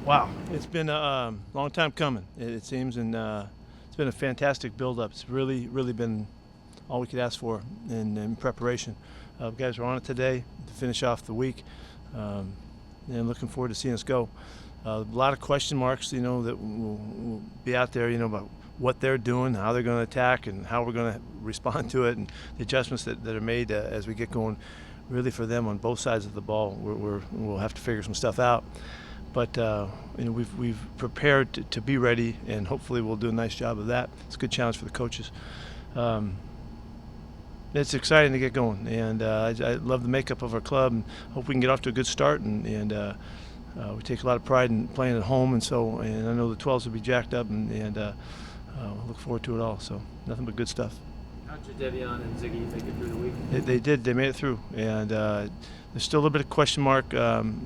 Wow, it's been a long time coming, it seems, and it's been a fantastic build-up. It's really been all we could ask for in preparation. Guys are on it today to finish off the week, and looking forward to seeing us go. A lot of question marks, that will be out there, about what they're doing, how they're going to attack, and how we're going to respond to it, and the adjustments that are made as we get going. Really, for them on both sides of the ball, we'll have to figure some stuff out. But we've prepared to be ready, and hopefully we'll do a nice job of that. It's a good challenge for the coaches. It's exciting to get going, and I love the makeup of our club, and hope we can get off to a good start. And we take a lot of pride in playing at home, and I know the 12s will be jacked up, and look forward to it all. So nothing but good stuff. How did Devion and Ziggy make it through the week? They did. They made it through, and there's still a little bit of question mark.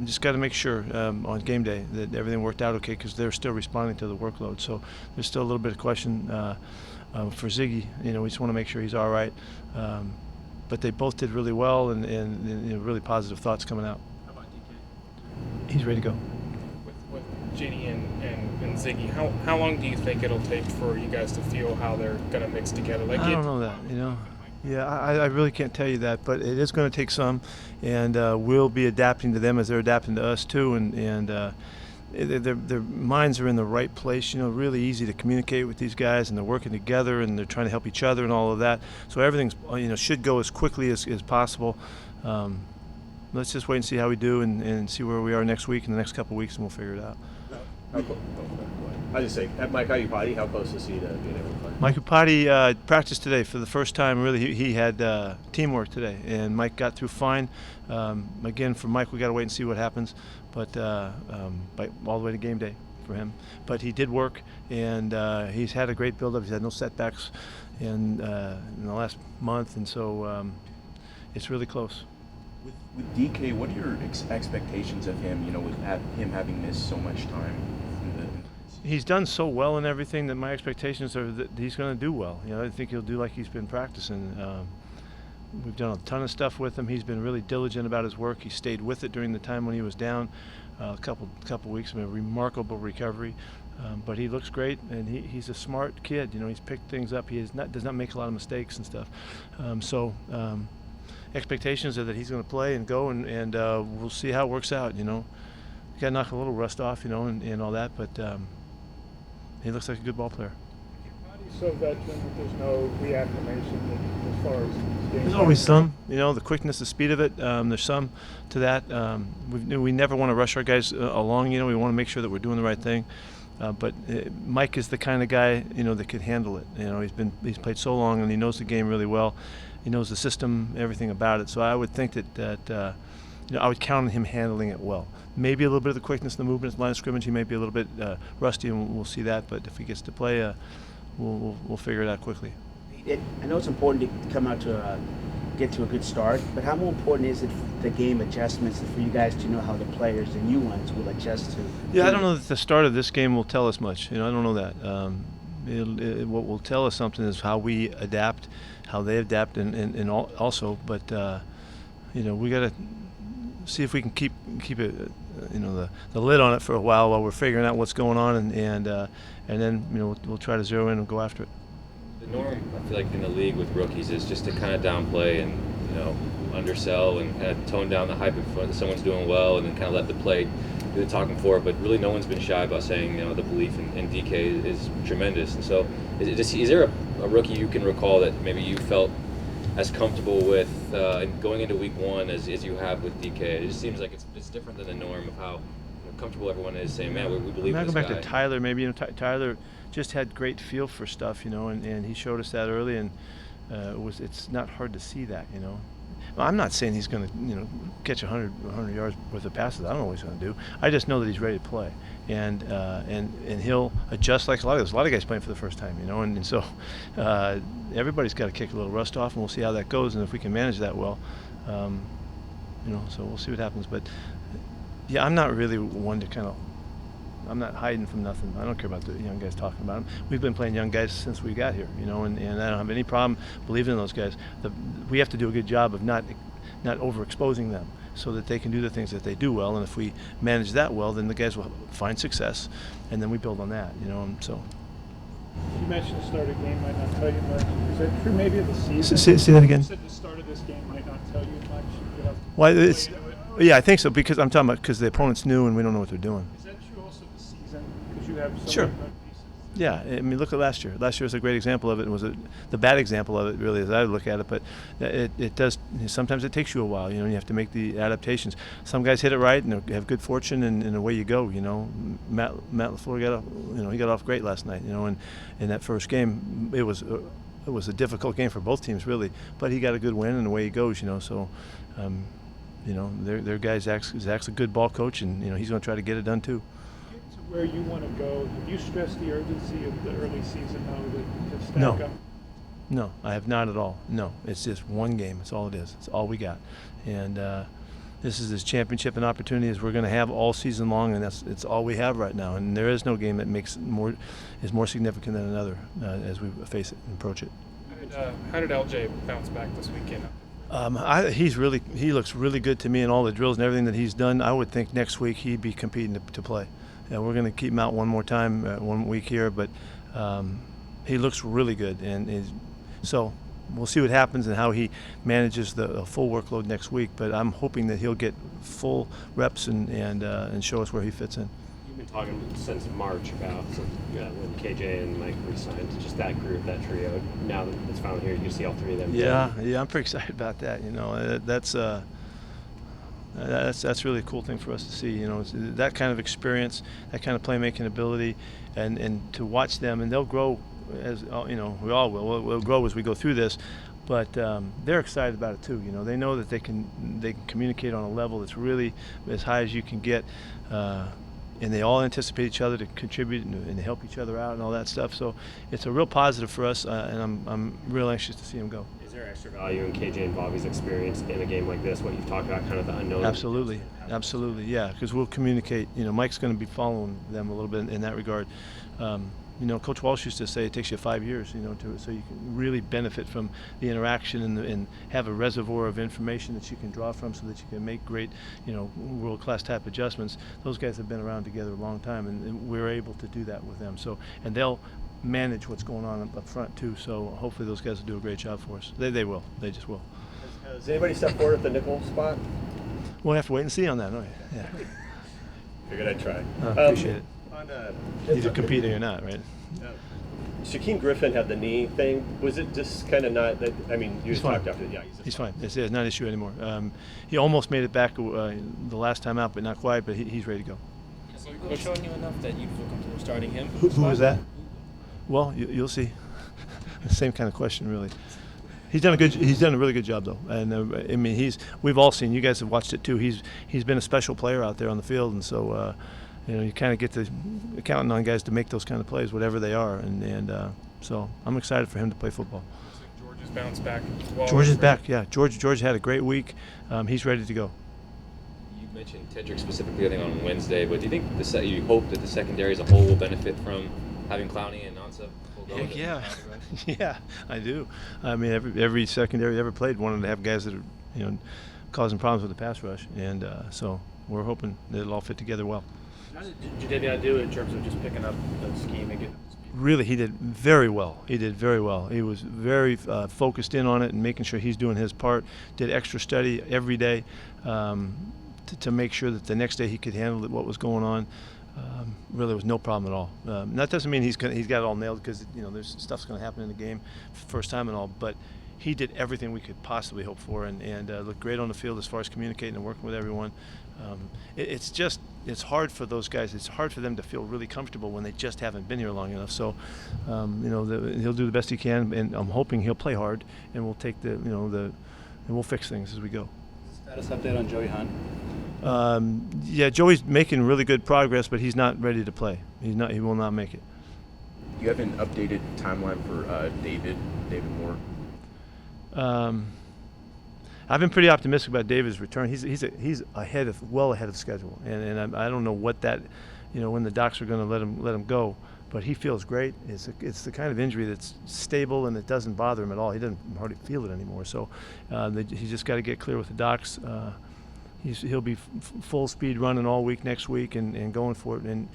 Just got to make sure on game day that everything worked out okay, because they're still responding to the workload. So there's still a little bit of question for Ziggy. We just want to make sure he's all right. But they both did really well, and really positive thoughts coming out. How about DK? He's ready to go. With Ginny and Ziggy, how long do you think it'll take for you guys to feel how they're going to mix together? I don't know that, Yeah, I really can't tell you that, but it is going to take some, and we'll be adapting to them as they're adapting to us too, and their minds are in the right place. Really easy to communicate with these guys, and they're working together, and they're trying to help each other and all of that. So everything's should go as quickly as possible. Let's just wait and see how we do, and see where we are next week and the next couple of weeks, and we'll figure it out. I just say, Mike Iupati, how close is he to being able to play? Mike Iupati practiced today for the first time. Really, he had teamwork today, and Mike got through fine. Again, for Mike, we got to wait and see what happens, but all the way to game day for him. But he did work, and he's had a great build-up. He's had no setbacks in the last month, and so it's really close. With DK, what are your expectations of him? With him having missed so much time. He's done so well in everything that my expectations are that he's going to do well. I think he'll do like he's been practicing. We've done a ton of stuff with him. He's been really diligent about his work. He stayed with it during the time when he was down. A couple weeks, a remarkable recovery. But he looks great, and he's a smart kid. He's picked things up. He does not make a lot of mistakes and stuff. Expectations are that he's going to play and go, and we'll see how it works out. Got to knock a little rust off, and all that, but he looks like a good ball player. He's so veteran that there's no reacclimation as far as game. There's always some, the quickness, the speed of it. There's some to that. We never want to rush our guys along. We want to make sure that we're doing the right thing. But Mike is the kind of guy, that can handle it. He's played so long, and he knows the game really well. He knows the system, everything about it. So I would think that I would count on him handling it well. Maybe a little bit of the quickness in the movement, line of scrimmage. He may be a little bit rusty, and we'll see that. But if he gets to play, we'll figure it out quickly. I know it's important to come out to get to a good start, but how more important is it the game adjustments for you guys to know how the players, the new ones, will adjust to? Yeah, I don't know that the start of this game will tell us much. I don't know that. What will tell us something is how we adapt, how they adapt, and also. But we got to see if we can keep it, the lid on it for a while we're figuring out what's going on, and then we'll try to zero in and go after it. The norm, I feel like, in the league with rookies is just to kind of downplay and undersell and kind of tone down the hype if someone's doing well, and then kind of let the play do the talking for it. But really, no one's been shy about saying the belief in DK is tremendous. And so, is there a rookie you can recall that maybe you felt as comfortable with going into week one as you have with DK? It just seems like it's different than the norm of how comfortable everyone is saying, man, we believe in this guy. Go back to Tyler, maybe. Tyler just had great feel for stuff, and he showed us that early, and it's not hard to see that, Well, I'm not saying he's going to, catch 100 yards worth of passes. I don't know what he's going to do. I just know that he's ready to play, and he'll adjust like a lot of guys playing for the first time, and so everybody's got to kick a little rust off, and we'll see how that goes, and if we can manage that well, so we'll see what happens. But yeah, I'm not really one to I'm not hiding from nothing. I don't care about the young guys talking about them. We've been playing young guys since we got here, and I don't have any problem believing in those guys. We have to do a good job of not overexposing them, so that they can do the things that they do well. And if we manage that well, then the guys will find success, and then we build on that. And so. You mentioned the start of the game might not tell you much. Is that true maybe of the season? Say that again. You said the start of this game might not tell you much. You'll have to Well, play it's, into it. yeah, I think so, because I'm talking about because the opponent's new and we don't know what they're doing. Is that true also of the season? Because you have so Sure. many good pieces. Yeah, I mean, look at last year. Last year was a great example of it. It was the bad example of it, really, as I look at it. But it does. Sometimes it takes you a while. You have to make the adaptations. Some guys hit it right and have good fortune, and away you go. Matt LaFleur got off. He got off great last night. And in that first game, it was a difficult game for both teams, really. But he got a good win, and away he goes. So. Their guy Zach's a good ball coach, and he's going to try to get it done too. To where you want to go, have you stressed the urgency of the early season now to stack No. up? No, I have not at all. No, it's just one game. That's all it is. It's all we got, and this is as championship and opportunity as we're going to have all season long, and it's all we have right now. And there is no game that is more significant than another as we face it and approach it. How did LJ bounce back this weekend? He looks really good to me in all the drills and everything that he's done. I would think next week he'd be competing to play. We're going to keep him out one more time, 1 week here, but he looks really good, and so we'll see what happens and how he manages the full workload next week. But I'm hoping that he'll get full reps and show us where he fits in. You've been talking since March about when KJ and Mike re-signed, just that group, that trio. Now that it's finally here, you can see all three of them. Yeah, I'm pretty excited about that. That's really a cool thing for us to see. It's that kind of experience, that kind of playmaking ability, and to watch them, and they'll grow as we all will. We'll grow as we go through this, but they're excited about it too. They know that they can communicate on a level that's really as high as you can get. And they all anticipate each other to contribute and to help each other out and all that stuff. So it's a real positive for us, and I'm real anxious to see them go. Is there extra value in KJ and Bobby's experience in a game like this? What you've talked about, kind of the unknown. Absolutely, yeah. Because we'll communicate. Mike's going to be following them a little bit in that regard. Coach Walsh used to say it takes you 5 years, so you can really benefit from the interaction and have a reservoir of information that you can draw from, so that you can make great, world-class type adjustments. Those guys have been around together a long time, and we're able to do that with them. So, and they'll manage what's going on up front too. So hopefully those guys will do a great job for us. They will. They just will. Has anybody stepped forward at the nickel spot? We'll have to wait and see on that. No? Yeah. Figured I'd try. Appreciate it. On, Either competing or not, right? Shaquem Griffin had the knee thing. Was it just kind of not that? I mean, you He's talked fine. after. Yeah, He's fine. It's not an issue anymore. He almost made it back the last time out, but not quite. But he's ready to go. Has Hugo shown you enough that you feel comfortable starting him? Who was that? Well, you'll see. The same kind of question, really. He's done a really good job, though, and we've all seen. You guys have watched it too. He's been a special player out there on the field, and so you kind of get to counting on guys to make those kind of plays, whatever they are, and so I'm excited for him to play football. George has bounced back. Well, George is back. Yeah, George had a great week. He's ready to go. You mentioned Tedrick specifically, I think, on Wednesday, but do you think you hope that the secondary as a whole will benefit from having Clowney and Nansa? Heck yeah. Yeah, I do. I mean, every secondary ever played wanted to have guys that are, causing problems with the pass rush, and so we're hoping that it'll all fit together well. How did Jadeveon do in terms of just picking up the scheme and getting up to speed? Really, he did very well. He was very focused in on it and making sure he's doing his part. Did extra study every day to make sure that the next day he could handle what was going on. Really, was no problem at all. That doesn't mean he's got it all nailed, because there's stuff's going to happen in the game, first time and all. But he did everything we could possibly hope for, and looked great on the field as far as communicating and working with everyone. It's hard for those guys. It's hard for them to feel really comfortable when they just haven't been here long enough. So, he'll do the best he can, and I'm hoping he'll play hard, and we'll take and we'll fix things as we go. Status update on Joey Hunt. Yeah, Joey's making really good progress, but he's not ready to play. He will not make it. Do you have an updated timeline for David Moore? I've been pretty optimistic about David's return. He's well ahead of schedule, and I don't know what that, when the docs are going to let him go, but he feels great. It's the kind of injury that's stable and it doesn't bother him at all. He doesn't hardly feel it anymore. So he just got to get clear with the docs. he'll be full speed running all week next week and going for it, and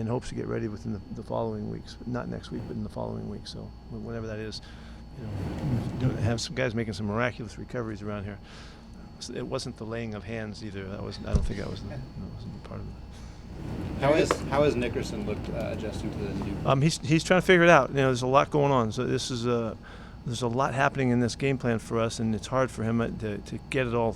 hopes to get ready within the following weeks. Not next week, but in the following week. So whenever that is, have some guys making some miraculous recoveries around here. So it wasn't the laying of hands either. I don't think that wasn't part of it. How has Nickerson looked adjusting to the new? He's trying to figure it out. There's a lot going on. So this is there's a lot happening in this game plan for us, and it's hard for him to get it all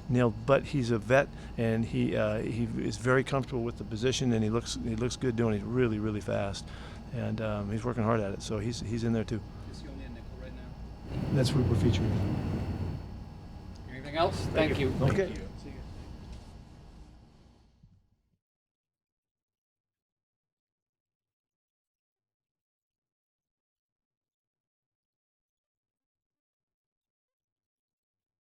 nailed. But he's a vet, and he is very comfortable with the position, and he looks good doing it. He's really, really fast, and he's working hard at it. So he's in there too. Is he only a nickel right now? That's what we're featuring. Anything else? Thank you. Okay.